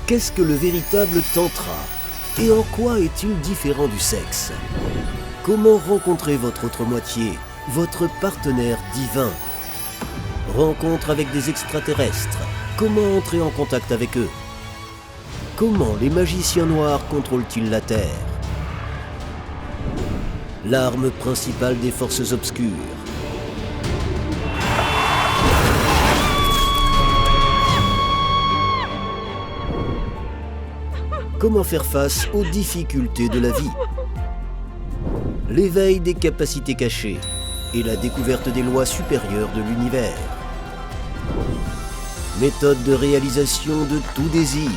Qu'est-ce que le véritable tantra? Et en quoi est-il différent du sexe? Comment rencontrer votre autre moitié, votre partenaire divin? Rencontre avec des extraterrestres. Comment entrer en contact avec eux? Comment les magiciens noirs contrôlent-ils la Terre? L'arme principale des forces obscures. Comment faire face aux difficultés de la vie? L'éveil des capacités cachées et la découverte des lois supérieures de l'univers. Méthode de réalisation de tout désir.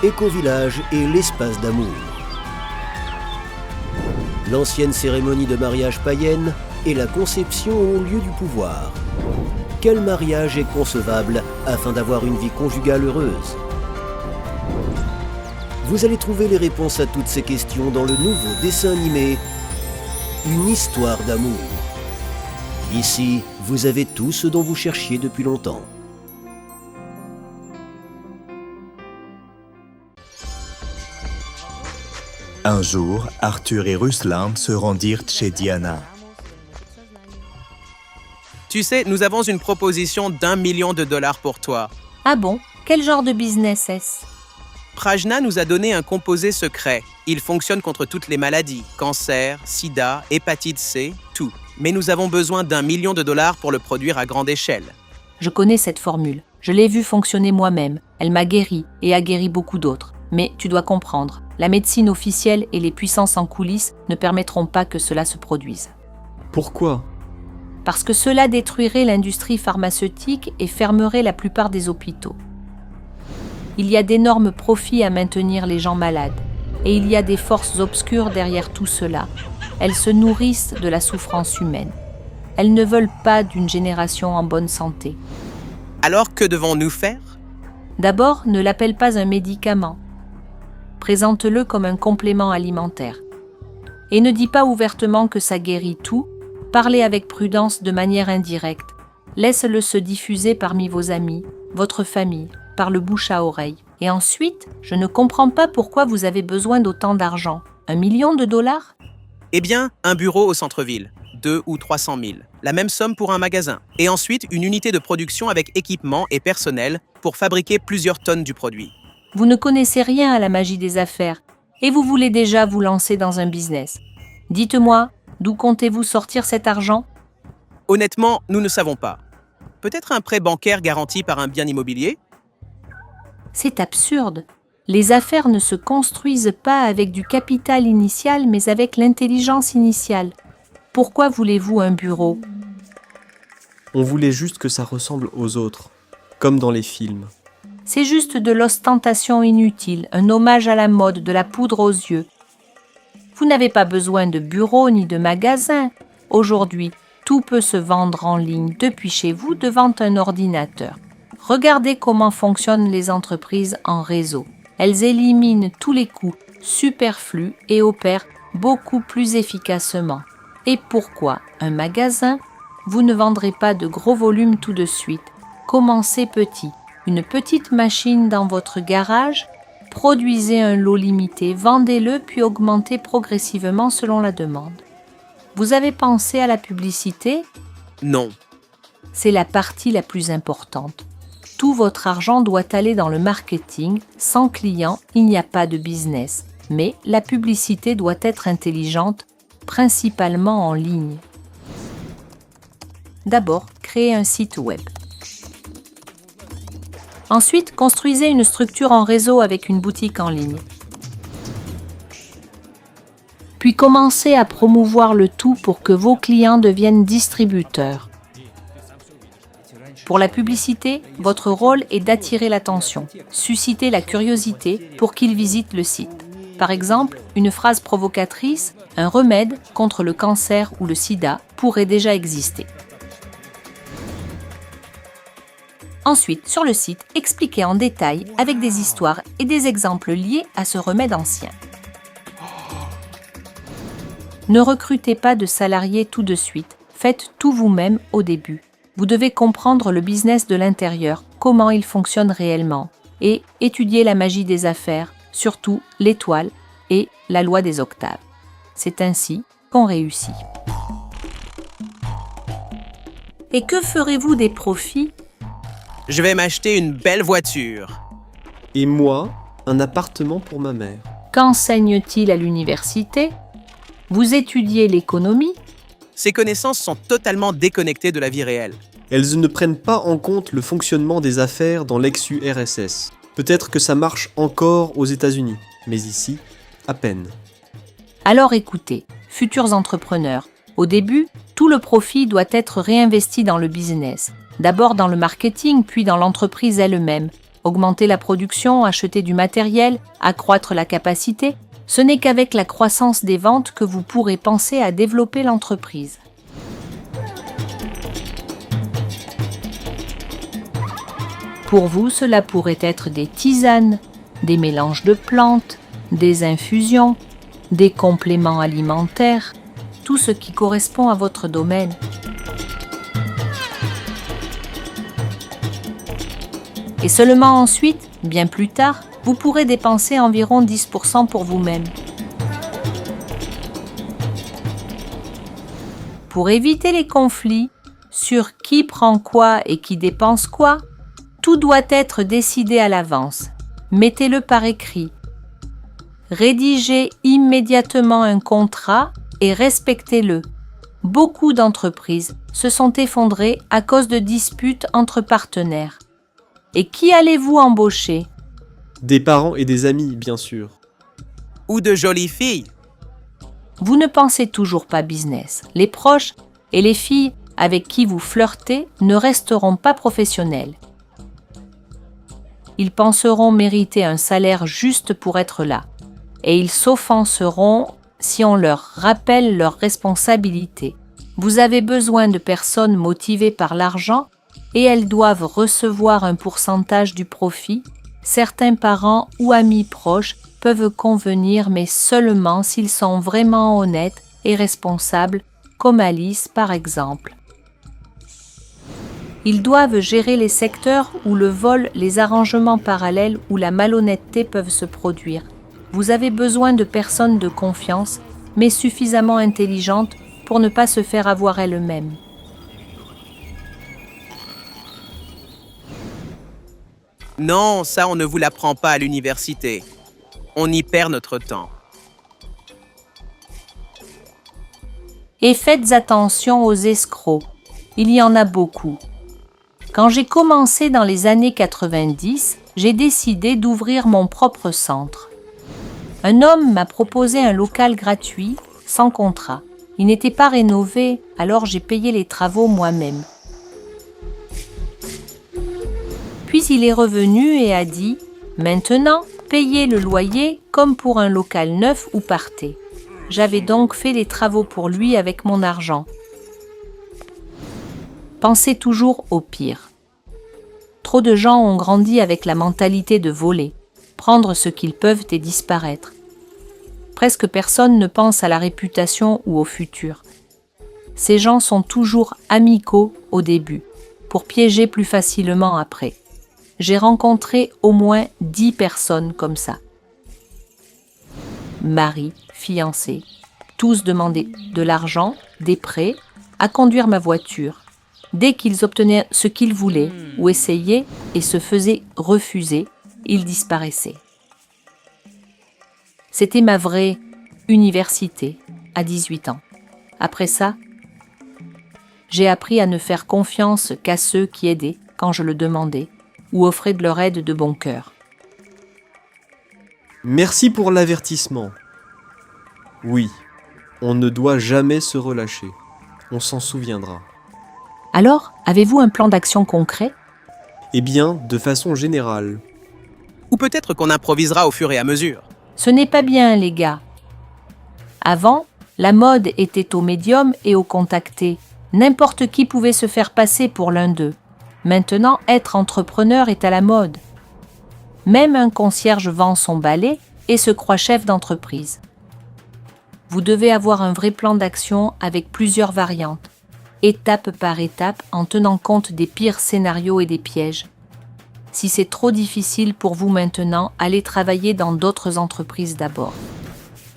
Éco-village et l'espace d'amour. L'ancienne cérémonie de mariage païenne et la conception au lieu du pouvoir. Quel mariage est concevable afin d'avoir une vie conjugale heureuse? Vous allez trouver les réponses à toutes ces questions dans le nouveau dessin animé Une histoire d'amour. Ici, vous avez tout ce dont vous cherchiez depuis longtemps. Un jour, Arthur et Ruslan se rendirent chez Diana. Tu sais, nous avons une proposition d'1 million de dollars pour toi. Ah bon? Quel genre de business est-ce? Prajna nous a donné un composé secret. Il fonctionne contre toutes les maladies, cancer, sida, hépatite C, tout. Mais nous avons besoin d'1 million de dollars pour le produire à grande échelle. Je connais cette formule. Je l'ai vue fonctionner moi-même. Elle m'a guéri et a guéri beaucoup d'autres. Mais tu dois comprendre, la médecine officielle et les puissances en coulisses ne permettront pas que cela se produise. Pourquoi? Parce que cela détruirait l'industrie pharmaceutique et fermerait la plupart des hôpitaux. Il y a d'énormes profits à maintenir les gens malades. Et il y a des forces obscures derrière tout cela. Elles se nourrissent de la souffrance humaine. Elles ne veulent pas d'une génération en bonne santé. Alors que devons-nous faire? D'abord, ne l'appelle pas un médicament. Présente-le comme un complément alimentaire. Et ne dis pas ouvertement que ça guérit tout. Parlez avec prudence de manière indirecte. Laisse-le se diffuser parmi vos amis, votre famille, par le bouche à oreille. Et ensuite, je ne comprends pas pourquoi vous avez besoin d'autant d'argent. 1 million de dollars? Eh bien, un bureau au centre-ville, 200 ou 300 000. La même somme pour un magasin. Et ensuite, une unité de production avec équipement et personnel pour fabriquer plusieurs tonnes du produit. Vous ne connaissez rien à la magie des affaires et vous voulez déjà vous lancer dans un business. Dites-moi, d'où comptez-vous sortir cet argent? Honnêtement, nous ne savons pas. Peut-être un prêt bancaire garanti par un bien immobilier? C'est absurde. Les affaires ne se construisent pas avec du capital initial, mais avec l'intelligence initiale. Pourquoi voulez-vous un bureau? On voulait juste que ça ressemble aux autres, comme dans les films. C'est juste de l'ostentation inutile, un hommage à la mode, de la poudre aux yeux. Vous n'avez pas besoin de bureau ni de magasin. Aujourd'hui, tout peut se vendre en ligne depuis chez vous devant un ordinateur. Regardez comment fonctionnent les entreprises en réseau. Elles éliminent tous les coûts superflus et opèrent beaucoup plus efficacement. Et pourquoi un magasin? Vous ne vendrez pas de gros volumes tout de suite. Commencez petit. Une petite machine dans votre garage, produisez un lot limité, vendez-le puis augmentez progressivement selon la demande. Vous avez pensé à la publicité? Non. C'est la partie la plus importante. Tout votre argent doit aller dans le marketing. Sans clients, il n'y a pas de business. Mais la publicité doit être intelligente, principalement en ligne. D'abord, créez un site web. Ensuite, construisez une structure en réseau avec une boutique en ligne. Puis commencez à promouvoir le tout pour que vos clients deviennent distributeurs. Pour la publicité, votre rôle est d'attirer l'attention, susciter la curiosité pour qu'ils visitent le site. Par exemple, une phrase provocatrice, un remède contre le cancer ou le sida pourrait déjà exister. Ensuite, sur le site, expliquez en détail avec des histoires et des exemples liés à ce remède ancien. Ne recrutez pas de salariés tout de suite, faites tout vous-même au début. Vous devez comprendre le business de l'intérieur, comment il fonctionne réellement et étudiez la magie des affaires, surtout l'étoile et la loi des octaves. C'est ainsi qu'on réussit. Et que ferez-vous des profits? Je vais m'acheter une belle voiture. Et moi, un appartement pour ma mère. Qu'enseigne-t-il à l'université? Vous étudiez l'économie? Ces connaissances sont totalement déconnectées de la vie réelle. Elles ne prennent pas en compte le fonctionnement des affaires dans l'ex-URSS. Peut-être que ça marche encore aux États-Unis, mais ici, à peine. Alors écoutez, futurs entrepreneurs, au début, tout le profit doit être réinvesti dans le business. D'abord dans le marketing, puis dans l'entreprise elle-même. Augmenter la production, acheter du matériel, accroître la capacité. Ce n'est qu'avec la croissance des ventes que vous pourrez penser à développer l'entreprise. Pour vous, cela pourrait être des tisanes, des mélanges de plantes, des infusions, des compléments alimentaires, tout ce qui correspond à votre domaine. Et seulement ensuite, bien plus tard, vous pourrez dépenser environ 10% pour vous-même. Pour éviter les conflits sur qui prend quoi et qui dépense quoi, tout doit être décidé à l'avance. Mettez-le par écrit. Rédigez immédiatement un contrat et respectez-le. Beaucoup d'entreprises se sont effondrées à cause de disputes entre partenaires. Et qui allez-vous embaucher? Des parents et des amis, bien sûr. Ou de jolies filles. Vous ne pensez toujours pas business. Les proches et les filles avec qui vous flirtez ne resteront pas professionnels. Ils penseront mériter un salaire juste pour être là. Et ils s'offenseront si on leur rappelle leurs responsabilités. Vous avez besoin de personnes motivées par l'argent et elles doivent recevoir un pourcentage du profit. Certains parents ou amis proches peuvent convenir, mais seulement s'ils sont vraiment honnêtes et responsables, comme Alice par exemple. Ils doivent gérer les secteurs où le vol, les arrangements parallèles ou la malhonnêteté peuvent se produire. Vous avez besoin de personnes de confiance, mais suffisamment intelligentes pour ne pas se faire avoir elles-mêmes. Non, ça on ne vous l'apprend pas à l'université. On y perd notre temps. Et faites attention aux escrocs. Il y en a beaucoup. Quand j'ai commencé dans les années 90, j'ai décidé d'ouvrir mon propre centre. Un homme m'a proposé un local gratuit, sans contrat. Il n'était pas rénové, alors j'ai payé les travaux moi-même. Puis il est revenu et a dit « Maintenant, payez le loyer comme pour un local neuf ou partez ». J'avais donc fait les travaux pour lui avec mon argent. Pensez toujours au pire. Trop de gens ont grandi avec la mentalité de voler, prendre ce qu'ils peuvent et disparaître. Presque personne ne pense à la réputation ou au futur. Ces gens sont toujours amicaux au début, pour piéger plus facilement après. J'ai rencontré au moins 10 personnes comme ça. Mari, fiancé, tous demandaient de l'argent, des prêts, à conduire ma voiture. Dès qu'ils obtenaient ce qu'ils voulaient ou essayaient et se faisaient refuser, ils disparaissaient. C'était ma vraie université à 18 ans. Après ça, j'ai appris à ne faire confiance qu'à ceux qui aidaient quand je le demandais ou offraient de leur aide de bon cœur. Merci pour l'avertissement. Oui, on ne doit jamais se relâcher. On s'en souviendra. Alors, avez-vous un plan d'action concret? Eh bien, de façon générale. Ou peut-être qu'on improvisera au fur et à mesure. Ce n'est pas bien, les gars. Avant, la mode était au médium et au contacté. N'importe qui pouvait se faire passer pour l'un d'eux. Maintenant, être entrepreneur est à la mode. Même un concierge vend son balai et se croit chef d'entreprise. Vous devez avoir un vrai plan d'action avec plusieurs variantes, étape par étape en tenant compte des pires scénarios et des pièges. Si c'est trop difficile pour vous maintenant, allez travailler dans d'autres entreprises d'abord.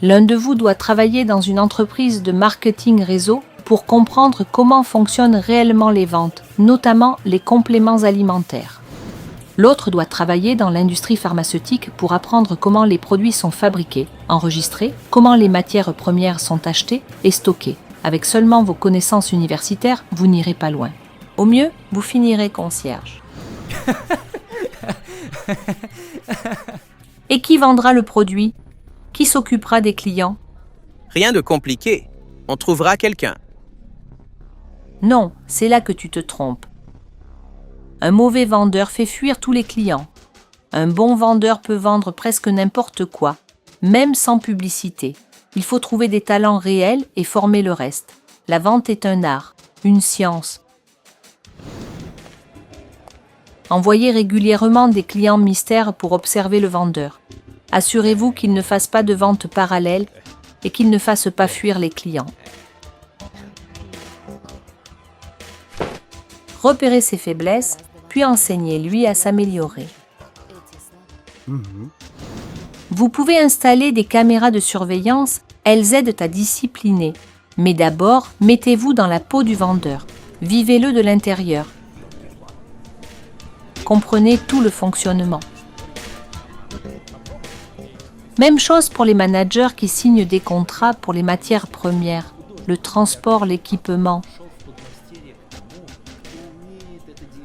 L'un de vous doit travailler dans une entreprise de marketing réseau pour comprendre comment fonctionnent réellement les ventes, notamment les compléments alimentaires. L'autre doit travailler dans l'industrie pharmaceutique pour apprendre comment les produits sont fabriqués, enregistrés, comment les matières premières sont achetées et stockées. Avec seulement vos connaissances universitaires, vous n'irez pas loin. Au mieux, vous finirez concierge. Et qui vendra le produit? Qui s'occupera des clients? Rien de compliqué. On trouvera quelqu'un. Non, c'est là que tu te trompes. Un mauvais vendeur fait fuir tous les clients. Un bon vendeur peut vendre presque n'importe quoi, même sans publicité. Il faut trouver des talents réels et former le reste. La vente est un art, une science. Envoyez régulièrement des clients mystères pour observer le vendeur. Assurez-vous qu'il ne fasse pas de vente parallèle et qu'il ne fasse pas fuir les clients. Repérez ses faiblesses, puis enseignez-lui à s'améliorer. Vous pouvez installer des caméras de surveillance, elles aident à discipliner. Mais d'abord, mettez-vous dans la peau du vendeur. Vivez-le de l'intérieur. Comprenez tout le fonctionnement. Même chose pour les managers qui signent des contrats pour les matières premières, le transport, l'équipement.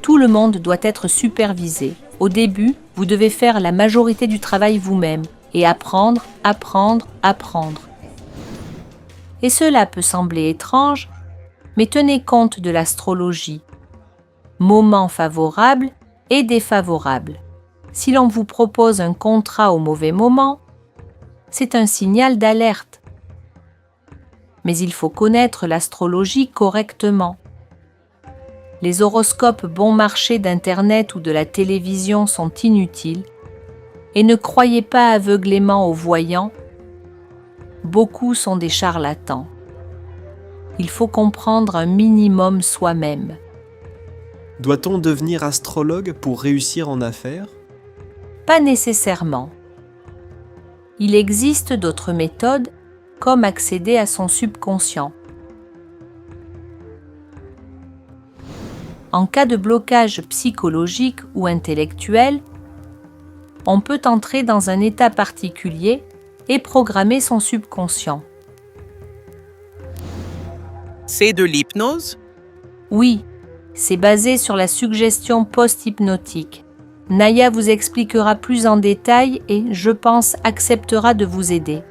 Tout le monde doit être supervisé. Au début, vous devez faire la majorité du travail vous-même et apprendre. Et cela peut sembler étrange, mais tenez compte de l'astrologie. Moment favorable et défavorable. Si l'on vous propose un contrat au mauvais moment, c'est un signal d'alerte. Mais il faut connaître l'astrologie correctement. Les horoscopes bon marché d'Internet ou de la télévision sont inutiles et ne croyez pas aveuglément aux voyants. Beaucoup sont des charlatans. Il faut comprendre un minimum soi-même. Doit-on devenir astrologue pour réussir en affaires? Pas nécessairement. Il existe d'autres méthodes, comme accéder à son subconscient. En cas de blocage psychologique ou intellectuel, on peut entrer dans un état particulier et programmer son subconscient. C'est de l'hypnose? Oui, c'est basé sur la suggestion post-hypnotique. Naya vous expliquera plus en détail et, je pense, acceptera de vous aider.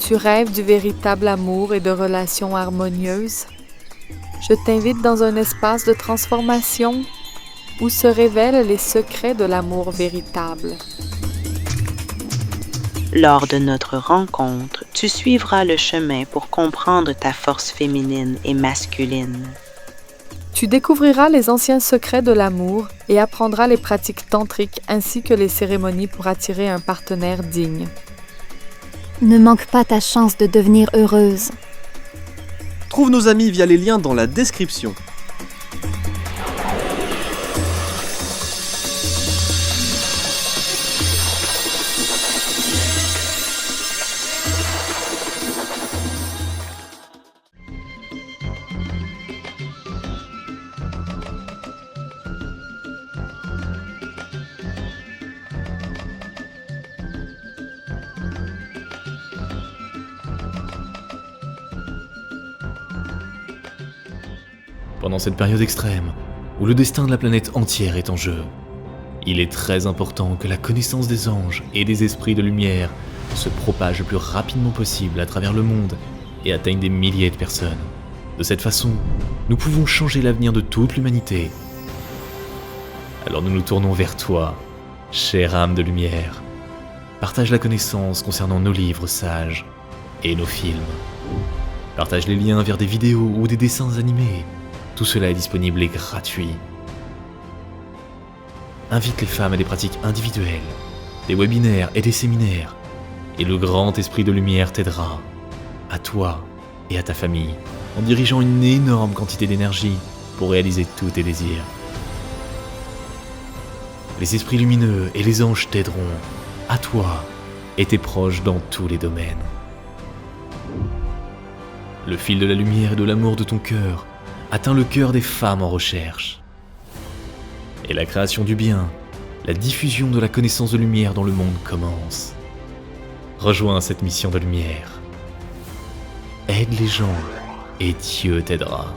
Tu rêves du véritable amour et de relations harmonieuses? Je t'invite dans un espace de transformation où se révèlent les secrets de l'amour véritable. Lors de notre rencontre, tu suivras le chemin pour comprendre ta force féminine et masculine. Tu découvriras les anciens secrets de l'amour et apprendras les pratiques tantriques ainsi que les cérémonies pour attirer un partenaire digne. Ne manque pas ta chance de devenir heureuse. Trouve nos amis via les liens dans la description. Pendant cette période extrême, où le destin de la planète entière est en jeu, il est très important que la connaissance des anges et des esprits de lumière se propage le plus rapidement possible à travers le monde et atteigne des milliers de personnes. De cette façon, nous pouvons changer l'avenir de toute l'humanité. Alors nous nous tournons vers toi, chère âme de lumière. Partage la connaissance concernant nos livres sages et nos films. Partage les liens vers des vidéos ou des dessins animés. Tout cela est disponible et gratuit. Invite les femmes à des pratiques individuelles, des webinaires et des séminaires. Et le grand esprit de lumière t'aidera, à toi et à ta famille, en dirigeant une énorme quantité d'énergie pour réaliser tous tes désirs. Les esprits lumineux et les anges t'aideront, à toi et tes proches dans tous les domaines. Le fil de la lumière et de l'amour de ton cœur atteint le cœur des femmes en recherche. Et la création du bien, la diffusion de la connaissance de lumière dans le monde commence. Rejoins cette mission de lumière. Aide les gens et Dieu t'aidera.